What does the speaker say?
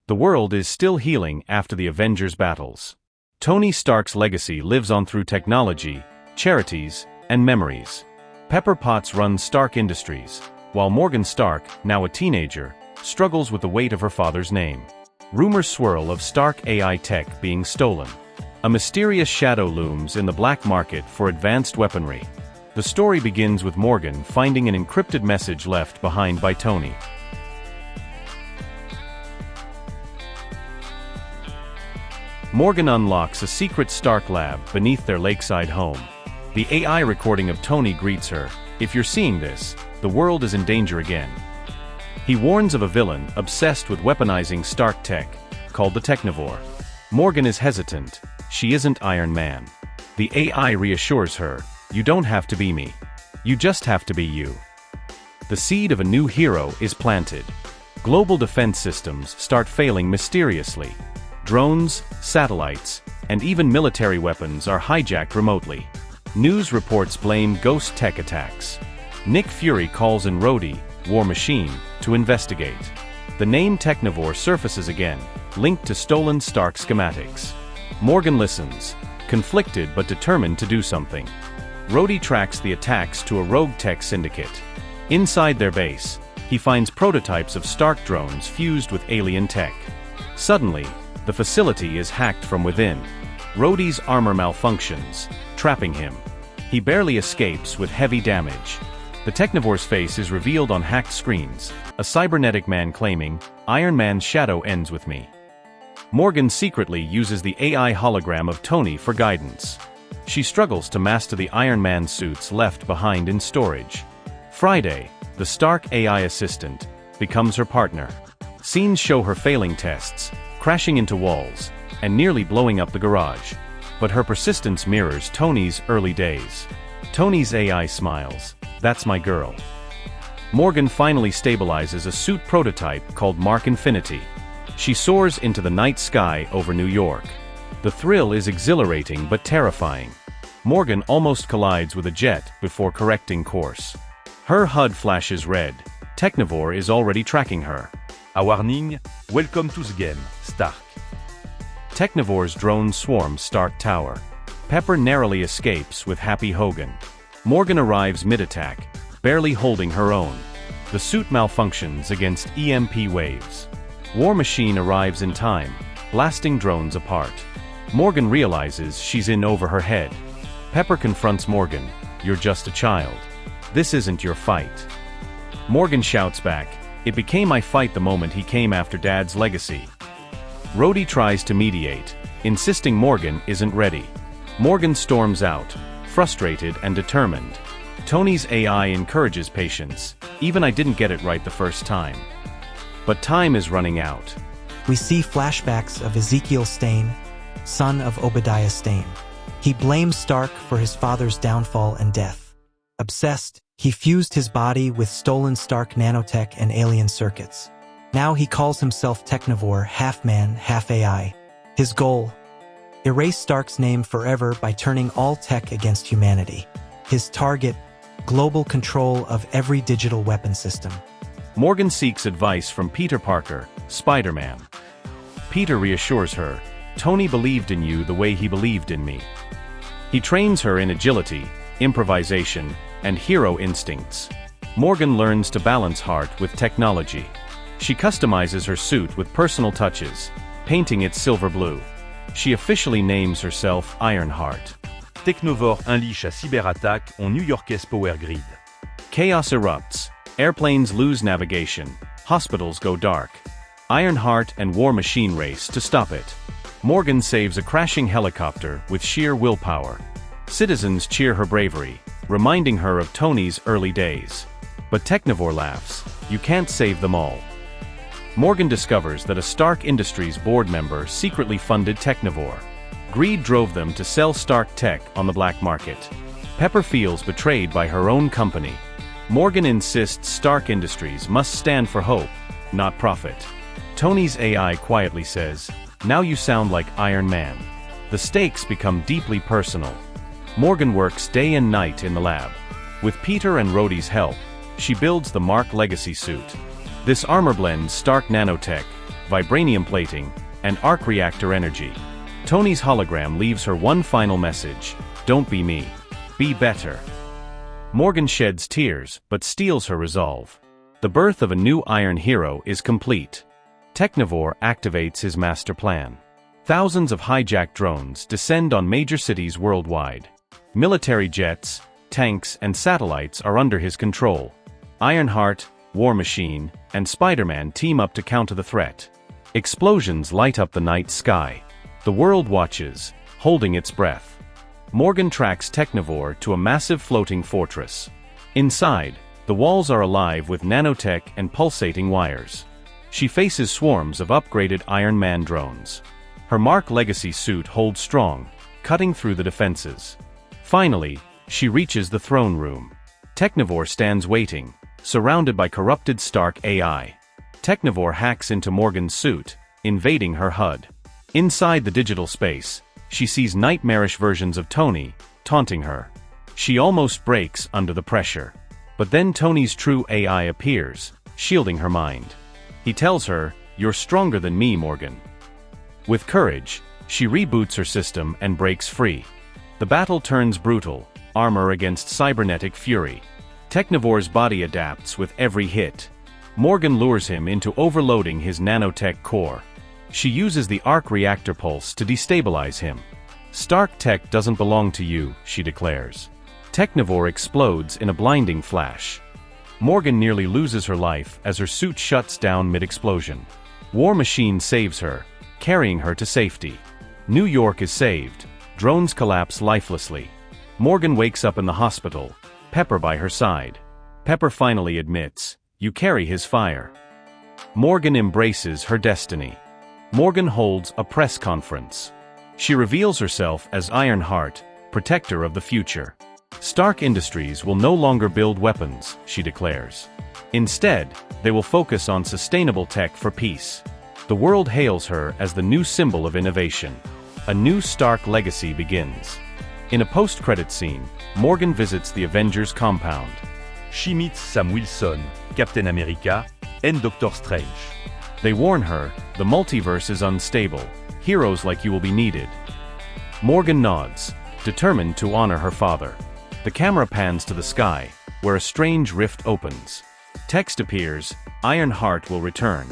The world is still healing after the Avengers battles. Tony Stark's legacy lives on through technology, charities, and memories. Pepper Potts runs Stark Industries, while Morgan Stark, now a teenager, struggles with the weight of her father's name. Rumors swirl of Stark AI tech being stolen. A mysterious shadow looms in the black market for advanced weaponry. The story begins with Morgan finding an encrypted message left behind by Tony. Morgan unlocks a secret Stark lab beneath their lakeside home. The AI recording of Tony greets her. "If you're seeing this, the world is in danger again." He warns of a villain obsessed with weaponizing Stark tech, called the Technovore. Morgan is hesitant. She isn't Iron Man. The AI reassures her, "You don't have to be me. You just have to be you." The seed of a new hero is planted. Global defense systems start failing mysteriously. Drones, satellites, and even military weapons are hijacked remotely. News reports blame ghost tech attacks. Nick Fury calls in Rhodey, War Machine, to investigate. The name Technovore surfaces again, linked to stolen Stark schematics. Morgan listens, conflicted but determined to do something. Rhodey tracks the attacks to a rogue tech syndicate. Inside their base, he finds prototypes of Stark drones fused with alien tech. Suddenly, the facility is hacked from within. Rhodey's armor malfunctions, trapping him. He barely escapes with heavy damage. The Technovore's face is revealed on hacked screens, a cybernetic man claiming, "Iron Man's shadow ends with me." Morgan secretly uses the AI hologram of Tony for guidance. She struggles to master the Iron Man suits left behind in storage. Friday, the Stark AI assistant, becomes her partner. Scenes show her failing tests, crashing into walls, and nearly blowing up the garage. But her persistence mirrors Tony's early days. Tony's AI smiles, "That's my girl." Morgan finally stabilizes a suit prototype called Mark Infinity. She soars into the night sky over New York. The thrill is exhilarating but terrifying. Morgan almost collides with a jet before correcting course. Her HUD flashes red. Technovore is already tracking her. A warning, welcome to the game, Stark. Technovore's drones swarm Stark Tower. Pepper narrowly escapes with Happy Hogan. Morgan arrives mid-attack, barely holding her own. The suit malfunctions against EMP waves. War Machine arrives in time, blasting drones apart. Morgan realizes she's in over her head. Pepper confronts Morgan, "You're just a child. This isn't your fight." Morgan shouts back, "It became my fight the moment he came after Dad's legacy." Rhodey tries to mediate, insisting Morgan isn't ready. Morgan storms out, frustrated and determined. Tony's AI encourages patience, "Even I didn't get it right the first time." But time is running out. We see flashbacks of Ezekiel Stane, son of Obadiah Stane. He blames Stark for his father's downfall and death. Obsessed, he fused his body with stolen Stark nanotech and alien circuits. Now he calls himself Technovore, half man, half AI. His goal? Erase Stark's name forever by turning all tech against humanity. His target? Global control of every digital weapon system. Morgan seeks advice from Peter Parker, Spider-Man. Peter reassures her, "Tony believed in you the way he believed in me." He trains her in agility, improvisation, and hero instincts. Morgan learns to balance heart with technology. She customizes her suit with personal touches, painting it silver blue. She officially names herself Ironheart. Technovore unleash a cyberattaque on New-Yorkais Power Grid. Chaos erupts. Airplanes lose navigation. Hospitals go dark. Ironheart and War Machine race to stop it. Morgan saves a crashing helicopter with sheer willpower. Citizens cheer her bravery, reminding her of Tony's early days. But Technovore laughs, "You can't save them all." Morgan discovers that a Stark Industries board member secretly funded Technovore. Greed drove them to sell Stark tech on the black market. Pepper feels betrayed by her own company. Morgan insists Stark Industries must stand for hope, not profit. Tony's AI quietly says, "Now you sound like Iron Man." The stakes become deeply personal. Morgan works day and night in the lab. With Peter and Rhodey's help, she builds the Mark Legacy suit. This armor blends Stark nanotech, vibranium plating, and arc reactor energy. Tony's hologram leaves her one final message: don't be me. Be better. Morgan sheds tears, but steels her resolve. The birth of a new Iron Hero is complete. Technivore activates his master plan. Thousands of hijacked drones descend on major cities worldwide. Military jets, tanks, and satellites are under his control. Ironheart, War Machine, and Spider-Man team up to counter the threat. Explosions light up the night sky. The world watches, holding its breath. Morgan tracks Technivore to a massive floating fortress. Inside, the walls are alive with nanotech and pulsating wires. She faces swarms of upgraded Iron Man drones. Her Mark Legacy suit holds strong, cutting through the defenses. Finally, she reaches the throne room. Technivore stands waiting, surrounded by corrupted Stark AI. Technivore hacks into Morgan's suit, invading her HUD. Inside the digital space, she sees nightmarish versions of Tony, taunting her. She almost breaks under the pressure. But then Tony's true AI appears, shielding her mind. He tells her, "You're stronger than me, Morgan." With courage, she reboots her system and breaks free. The battle turns brutal, armor against cybernetic fury. Technivore's body adapts with every hit. Morgan lures him into overloading his nanotech core. She uses the arc reactor pulse to destabilize him. "Stark tech doesn't belong to you," she declares. Technivore explodes in a blinding flash. Morgan nearly loses her life as her suit shuts down mid-explosion. War Machine saves her, carrying her to safety. New York is saved. Drones collapse lifelessly. Morgan wakes up in the hospital, Pepper by her side. Pepper finally admits, "You carry his fire." Morgan embraces her destiny. Morgan holds a press conference. She reveals herself as Ironheart, protector of the future. Stark Industries will no longer build weapons, she declares. Instead, they will focus on sustainable tech for peace. The world hails her as the new symbol of innovation. A new Stark legacy begins. In a post-credit scene, Morgan visits the Avengers compound. She meets Sam Wilson, Captain America, and Doctor Strange. They warn her, the multiverse is unstable. Heroes like you will be needed. Morgan nods, determined to honor her father. The camera pans to the sky, where a strange rift opens. Text appears, "Ironheart will return."